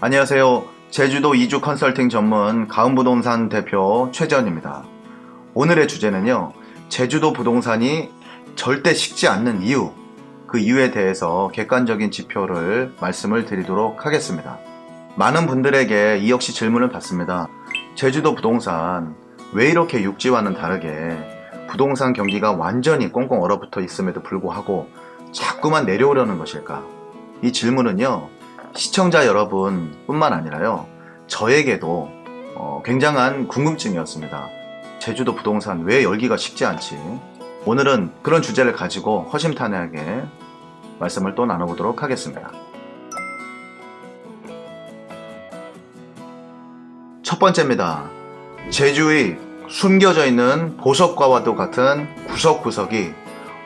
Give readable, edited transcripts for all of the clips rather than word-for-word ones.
안녕하세요. 제주도 이주 컨설팅 전문 가은부동산 대표 최재현입니다. 오늘의 주제는요. 제주도 부동산이 절대 식지 않는 이유, 그 이유에 대해서 객관적인 지표를 말씀을 드리도록 하겠습니다. 많은 분들에게 이 역시 질문을 받습니다. 제주도 부동산 왜 이렇게 육지와는 다르게 부동산 경기가 완전히 꽁꽁 얼어붙어 있음에도 불구하고 자꾸만 내려오려는 것일까? 이 질문은요. 시청자 여러분 뿐만 아니라요. 저에게도 굉장한 궁금증이었습니다. 제주도 부동산 왜 열기가 식지 않지? 오늘은 그런 주제를 가지고 허심탄회하게 말씀을 또 나눠보도록 하겠습니다. 첫 번째입니다. 제주의 숨겨져 있는 보석과와도 같은 구석구석이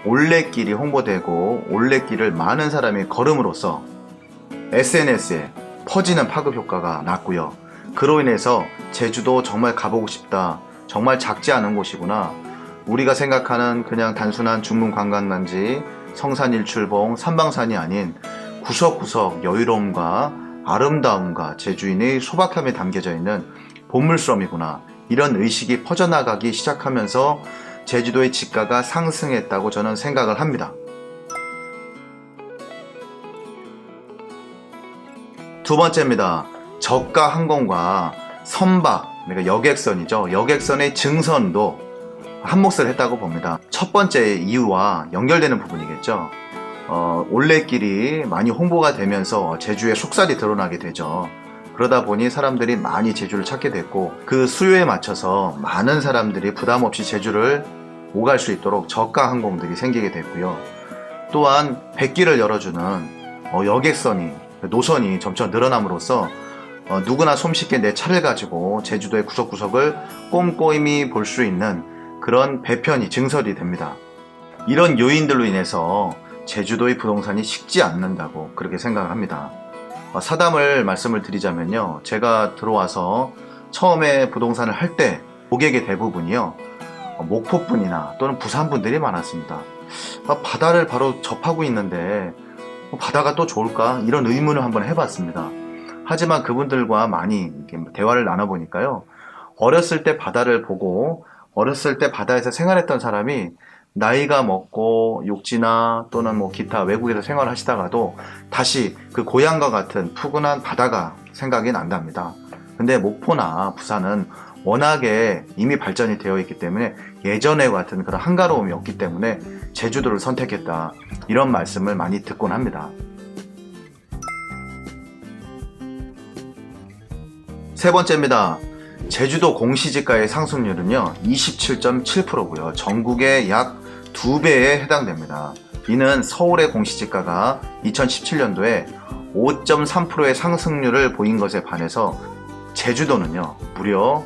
올레길이 홍보되고 올레길을 많은 사람이 걸음으로써 SNS에 퍼지는 파급 효과가 났고요. 그로 인해서 제주도 정말 가보고 싶다. 정말 작지 않은 곳이구나. 우리가 생각하는 그냥 단순한 중문 관광단지, 성산일출봉, 삼방산이 아닌 구석구석 여유로움과 아름다움과 제주인의 소박함에 담겨져 있는 보물섬이구나. 이런 의식이 퍼져나가기 시작하면서 제주도의 지가가 상승했다고 저는 생각을 합니다. 두 번째입니다. 저가 항공과 선박, 그러니까 여객선이죠. 여객선의 증선도 한몫을 했다고 봅니다. 첫 번째 이유와 연결되는 부분이겠죠. 올레길이 많이 홍보가 되면서 제주의 속살이 드러나게 되죠. 그러다 보니 사람들이 많이 제주를 찾게 됐고 그 수요에 맞춰서 많은 사람들이 부담 없이 제주를 오갈 수 있도록 저가 항공들이 생기게 됐고요. 또한 백길을 열어주는 여객선이 노선이 점점 늘어남으로써 누구나 손쉽게 내 차를 가지고 제주도의 구석구석을 꼼꼼히 볼 수 있는 그런 배편이 증설이 됩니다. 이런 요인들로 인해서 제주도의 부동산이 식지 않는다고 그렇게 생각을 합니다. 사담을 말씀을 드리자면요. 제가 들어와서 처음에 부동산을 할 때 고객의 대부분이요. 목포분이나 또는 부산분들이 많았습니다. 바다를 바로 접하고 있는데 바다가 또 좋을까? 이런 의문을 한번 해봤습니다. 하지만 그분들과 많이 대화를 나눠보니까요. 어렸을 때 바다를 보고 어렸을 때 바다에서 생활했던 사람이 나이가 먹고 육지나 또는 뭐 기타 외국에서 생활하시다가도 다시 그 고향과 같은 푸근한 바다가 생각이 난답니다. 근데 목포나 부산은 워낙에 이미 발전이 되어 있기 때문에 예전에 같은 그런 한가로움이 없기 때문에 제주도를 선택했다. 이런 말씀을 많이 듣곤 합니다. 세 번째입니다. 제주도 공시지가의 상승률은요 27.7%고요. 전국의 약 2배에 해당됩니다. 이는 서울의 공시지가가 2017년도에 5.3%의 상승률을 보인 것에 반해서 제주도는요 무려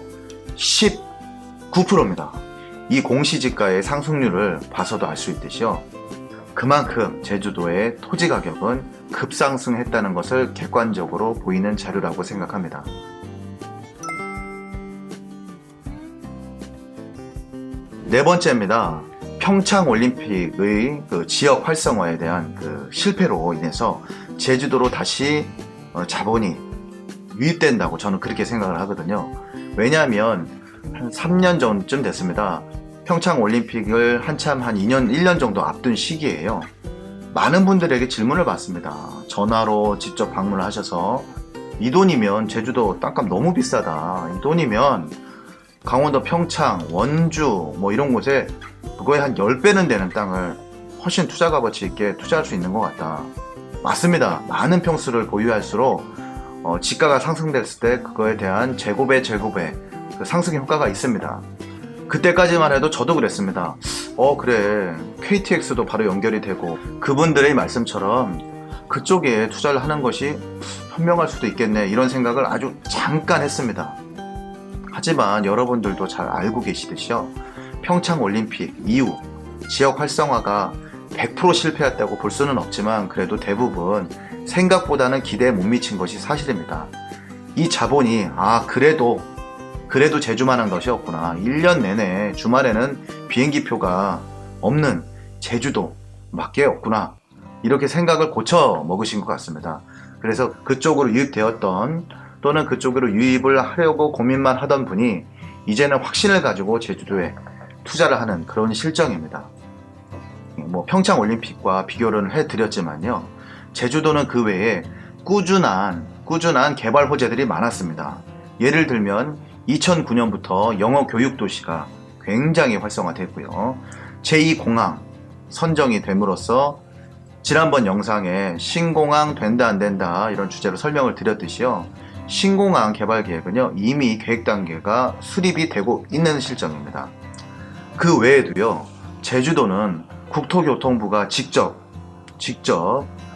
19%입니다. 이 공시지가의 상승률을 봐서도 알 수 있듯이요. 그만큼 제주도의 토지 가격은 급상승했다는 것을 객관적으로 보이는 자료라고 생각합니다. 네 번째입니다. 평창올림픽의 그 지역 활성화에 대한 그 실패로 인해서 제주도로 다시 자본이 유입된다고 저는 그렇게 생각을 하거든요. 왜냐하면 한 3년 전쯤 됐습니다. 평창올림픽을 한참 한 2년, 1년 정도 앞둔 시기예요. 많은 분들에게 질문을 받습니다. 전화로 직접 방문을 하셔서 이 돈이면 제주도 땅값 너무 비싸다. 이 돈이면 강원도 평창, 원주 뭐 이런 곳에 그거에 한 10배는 되는 땅을 훨씬 투자 값어치 있게 투자할 수 있는 것 같다. 맞습니다. 많은 평수를 보유할수록 지가가 상승됐을 때 그거에 대한 제곱의 그 상승 효과가 있습니다. 그때까지만 해도 저도 그랬습니다. 그래 KTX도 바로 연결이 되고 그분들의 말씀처럼 그쪽에 투자를 하는 것이 현명할 수도 있겠네 이런 생각을 아주 잠깐 했습니다. 하지만 여러분들도 잘 알고 계시듯이요. 평창올림픽 이후 지역 활성화가 100% 실패했다고 볼 수는 없지만 그래도 대부분 생각보다는 기대에 못 미친 것이 사실입니다. 이 자본이 그래도 제주만한 것이 없구나. 1년 내내 주말에는 비행기표가 없는 제주도 밖에 없구나. 이렇게 생각을 고쳐 먹으신 것 같습니다. 그래서 그쪽으로 유입되었던 또는 그쪽으로 유입을 하려고 고민만 하던 분이 이제는 확신을 가지고 제주도에 투자를 하는 그런 실정입니다. 뭐 평창올림픽과 비교를 해드렸지만요. 제주도는 그 외에 꾸준한 개발 호재들이 많았습니다. 예를 들면 2009년부터 영어 교육 도시가 굉장히 활성화됐고요. 제2공항 선정이 됨으로써 지난번 영상에 신공항 된다 안 된다 이런 주제로 설명을 드렸듯이요. 신공항 개발 계획은요 이미 계획 단계가 수립이 되고 있는 실정입니다. 그 외에도요 제주도는 국토교통부가 직접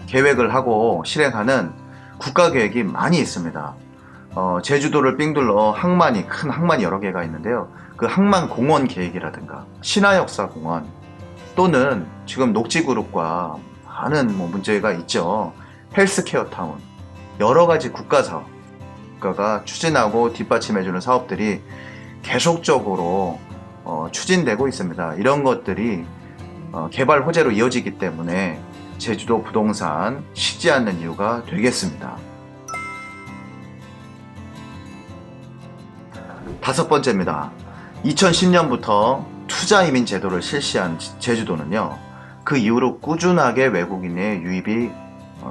계획을 하고 실행하는 국가계획이 많이 있습니다. 제주도를 삥둘러 큰 항만이 여러 개가 있는데요. 그 항만공원 계획이라든가 신화역사공원 또는 지금 녹지그룹과 많은 문제가 있죠. 헬스케어 타운 여러 가지 국가가 추진하고 뒷받침해주는 사업들이 계속적으로 추진되고 있습니다. 이런 것들이 개발 호재로 이어지기 때문에 제주도 부동산 식지 않는 이유가 되겠습니다. 다섯 번째입니다. 2010년부터 투자이민 제도를 실시한 제주도는요. 그 이후로 꾸준하게 외국인의 유입이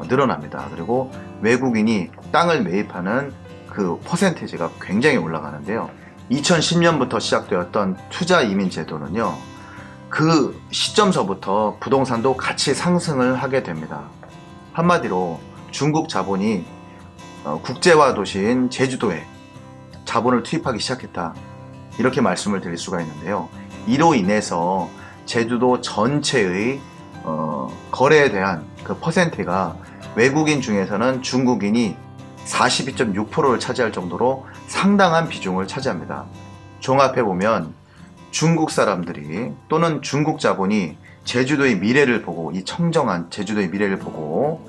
늘어납니다. 그리고 외국인이 땅을 매입하는 그 퍼센티지가 굉장히 올라가는데요. 2010년부터 시작되었던 투자이민 제도는요. 그 시점서부터 부동산도 같이 상승을 하게 됩니다. 한마디로 중국 자본이 국제화 도시인 제주도에 자본을 투입하기 시작했다. 이렇게 말씀을 드릴 수가 있는데요. 이로 인해서 제주도 전체의 거래에 대한 그 퍼센트가 외국인 중에서는 중국인이 42.6%를 차지할 정도로 상당한 비중을 차지합니다. 종합해보면 중국 사람들이 또는 중국 자본이 제주도의 미래를 보고 이 청정한 제주도의 미래를 보고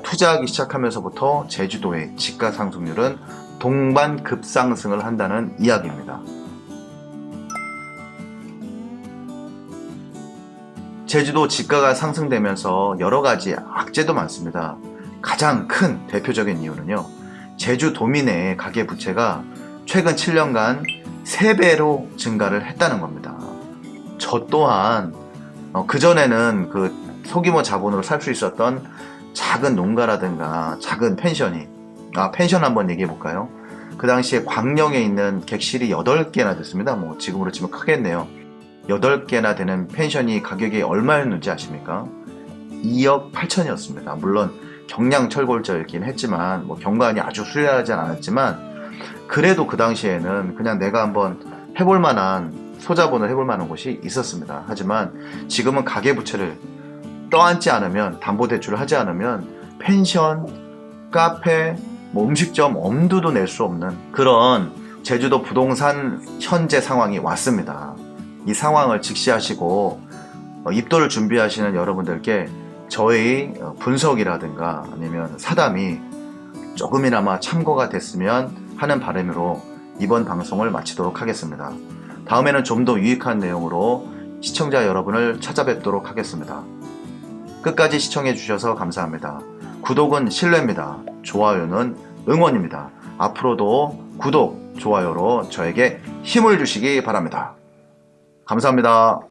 투자하기 시작하면서부터 제주도의 집가 상승률은 동반 급상승을 한다는 이야기입니다. 제주도 집가가 상승되면서 여러 가지 악재도 많습니다. 가장 큰 대표적인 이유는요. 제주도민의 가계부채가 최근 7년간 3배로 증가를 했다는 겁니다. 저 또한 그전에는 그 소규모 자본으로 살 수 있었던 작은 농가라든가 작은 펜션 한번 얘기해 볼까요? 그 당시에 광령에 있는 객실이 8개나 됐습니다. 뭐 지금으로 치면 크겠네요. 8개나 되는 펜션이 가격이 얼마였는지 아십니까? 2억 8천이었습니다. 물론 경량철골적이긴 했지만 경관이 아주 수려하지 않았지만 그래도 그 당시에는 그냥 내가 한번 해볼 만한 소자본을 해볼 만한 곳이 있었습니다. 하지만 지금은 가계부채를 떠안지 않으면 담보대출을 하지 않으면 펜션, 카페, 음식점 엄두도 낼 수 없는 그런 제주도 부동산 현재 상황이 왔습니다. 이 상황을 직시하시고 입도를 준비하시는 여러분들께 저의 분석이라든가 아니면 사담이 조금이나마 참고가 됐으면 하는 바람으로 이번 방송을 마치도록 하겠습니다. 다음에는 좀 더 유익한 내용으로 시청자 여러분을 찾아뵙도록 하겠습니다. 끝까지 시청해 주셔서 감사합니다. 구독은 신뢰입니다. 좋아요는 응원입니다. 앞으로도 구독, 좋아요로 저에게 힘을 주시기 바랍니다. 감사합니다.